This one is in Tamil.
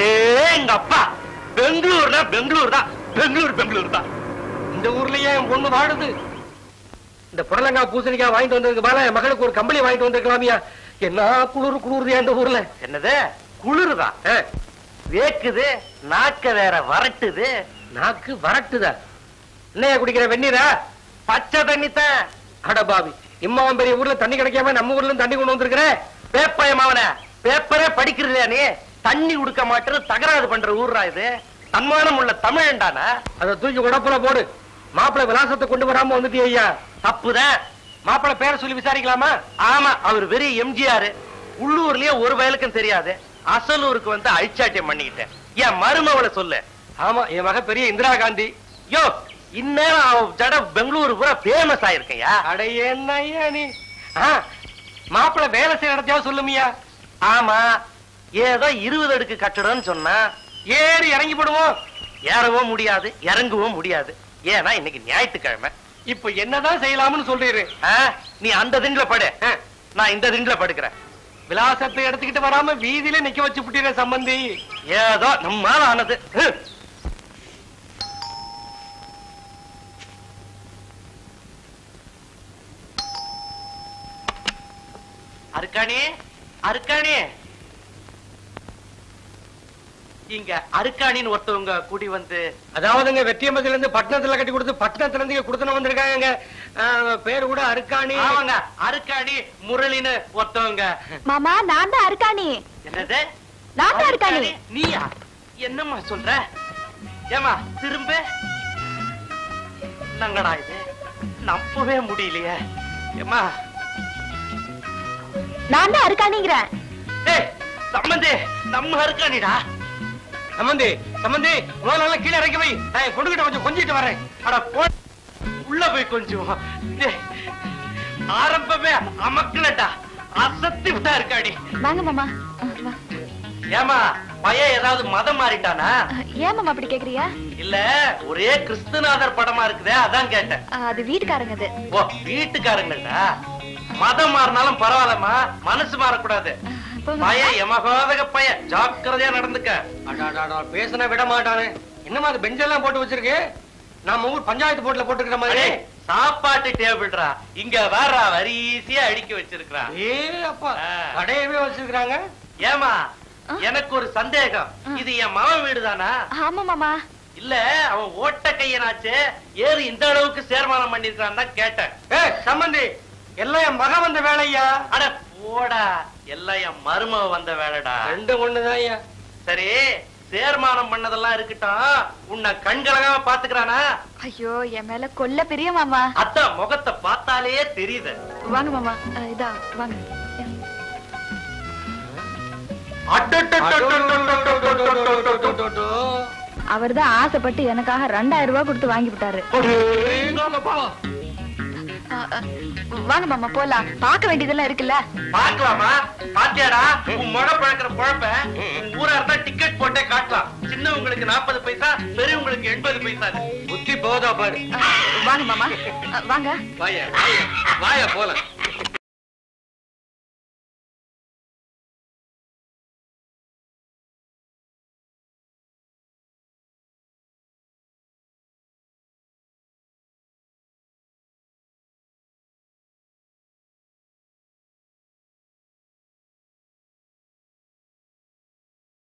அடே எங்க அப்பா பெங்களூர்னா பெங்களூர் தான், பெங்களூர் தான். இந்த ஊர்லயே என் பொண்ணு வாடுது. இந்த புடலங்காய் பூசணிக்காய் வாங்கிட்டு வந்ததுக்கு மேல என் மகளுக்கு ஒரு கம்பளி வாங்கிட்டு வந்திருக்கலாமியா. என்ன குளிருது அந்த ஊர்ல. என்னது குளிருதான்? வேக்குது, நாக்க வேற வரட்டுது. நாக்கு வரட்டுதா? என்னையா குடிக்கிற வெந்நீரா? பச்சை தண்ணி தான். அடபாவி, இம்மாவன் பெரிய ஊர்ல தண்ணி கிடைக்காம நம்ம ஊர்ல தண்ணி கொண்டு வந்திருக்கிற. பேப்பயமாவன பேப்பரே படிக்கிறதா நீ? தண்ணி கொடுக்க மாட்டேன்னு தகராறு பண்ற ஊர்ரா இது. தன்மானம் உள்ள தமிழண்டானா? அதை தூக்கி உடப்புல போடு. மாப்பிள்ளை விலாசத்தை கொண்டு வராம வந்துட்டியா ஐயா? தப்புதான். மாப்பிள்ளை பேரை சொல்லி விசாரிக்கலாமா? ஆமா, அவர் வெறும் எம்ஜிஆர். உள்ளூர்லயே ஒரு வயலுக்கும் தெரியாது. அசலூருக்கு வந்து அழிச்சாட்டியம் பண்ணிக்கிட்டேன். என் மருமவளை சொல்லு. ஆமா, என் மக பெரிய இந்திரா காந்தி. யோ, இந்நேரம் ஜட பெங்களூரு பூரா பேமஸ் ஆயிருக்கையா? அட என்னய்யா நீ? மாப்பிள்ளை வேலை செய்யற இடத்தையாவது சொல்லுமியா? ஆமா, ஏதோ 20 அடுக்கு கட்டடம்னு சொன்னா ஏறி இறங்கி போடுவோம். ஏறவும் முடியாது, இறங்கவும் முடியாது. ஏன்னா இன்னைக்கு ஞாயிற்றுக்கிழமை. இப்ப என்னதான் செய்யலாம்னு சொல்றீரு? நீ அந்த திண்டுல படு, நான் இந்த திண்டுல படுக்கிறேன். விலாசத்தை எடுத்துக்கிட்டு வராம வீதியில நிக்க வச்சு புட்டிற சம்பந்தி. ஏதோ நம்மால ஆனது. அருக்காணி, அருக்காணி, இங்க அருக்காணின்னு ஒருத்தவங்க கூடி வந்து. அதாவதுங்க வெற்றியம்பதில இருந்து பட்டணத்துல கட்டி கொடுத்து பட்டணத்துல இருந்து கொடுத்து வந்திருக்காங்க. பேரு கூட அருக்காணி. ஆமாங்க, அருக்காணி முரளின்னு ஒருத்தவங்க. மாமா, நான் தான் அருக்காணி. என்னது? நான் தான் அருக்காணி. நீயா? என்னம்மா சொல்ற? ஏமா திரும்ப நங்கடா இது, நம்பவே முடியலையே. ஏமா, நான் தான் அருக்காணிங்கிறேன். சம்பந்தி, நம்ம அருக்காணிடா. சம்பந்தி, சம்பந்தி, முதல்ல கீழே இறக்கி வை. பொண்ணுகிட்ட கொஞ்சம் கொஞ்சிட்டு வரேன். அட போ, உள்ள போய் கொஞ்சம். ஆரம்பமே அமக்கலடா, அசத்தி விட்டா இருக்காடி. வாங்க மாமா. ஏமா, பையன் ஏதாவது மதம் மாறிட்டானா? ஏன் மாமா அப்படி கேக்குறியா? இல்ல, ஒரே கிறிஸ்துநாதர் படமா இருக்குதே, அதான் கேட்டேன். அது வீட்டுக்காரங்க. அது ஓ, வீட்டுக்காரங்கடா. மதம் மாறினாலும் பரவாயில்லமா, மனசு மாறக்கூடாது. பையன் எமகோதக பையன், ஜாக்கிரதையா நடந்துக்க. பேசினா விட மாட்டானே. என்னமா அது பெஞ்செல்லாம் போட்டு வச்சிருக்கு? நம்ம ஊர் பஞ்சாயத்து போட்டுல போட்டுக்கிற மாதிரி. சாப்பாட்டு டேபிள்ரா, இங்க வேற வரிசையா அடுக்கி வச்சிருக்கா. அப்பா, கடையவே வச்சிருக்காங்க. ஏமா, எனக்கு ஒரு சந்தேகம். இது என் மகன் வீடுதானா? ஆமா மாமா. இல்ல, அவன் ஓட்ட கையனாச்சு, ஏறு இந்த அளவுக்கு சேர்மானம் பண்ணிருக்கான் தான் கேட்டேன். சம்பந்தி, எல்லாம் என் மகன் வந்த வேலையா? அட போடா, எல்லாம் என் மருமக வந்த வேலைடா. ரெண்டு ஒண்ணுதான். சரி, சேர்மானம் பண்ணதெல்லாம் இருக்கட்டும், உன்னை கண்கலகாம பாத்துக்கிறானா? ஐயோ, என் மேல கொல்ல பெரிய மாமா. அதான் முகத்தை பார்த்தாலே தெரியுது. வாங்க மாமா, இதா வாங்க. அவர்தான் ஆசைப்பட்டு எனக்காக 2000 ரூபாய் கொடுத்து வாங்கி விட்டாரு. வாங்க மாமா, போலாம். பார்க்க வேண்டியதெல்லாம் இருக்குல்ல. பாக்கலாமா? பாத்தியாடா உன் முக பழக்கிற குழப்ப? ஊரா இருந்தா டிக்கெட் போட்டே காட்டலாம். சின்னவங்களுக்கு 40 பைசா, பெரியவங்களுக்கு 80 பைசா. புத்தி போதா பாரு. வாங்க மாமா, வாங்க. வாயா, வாயா போலாம்.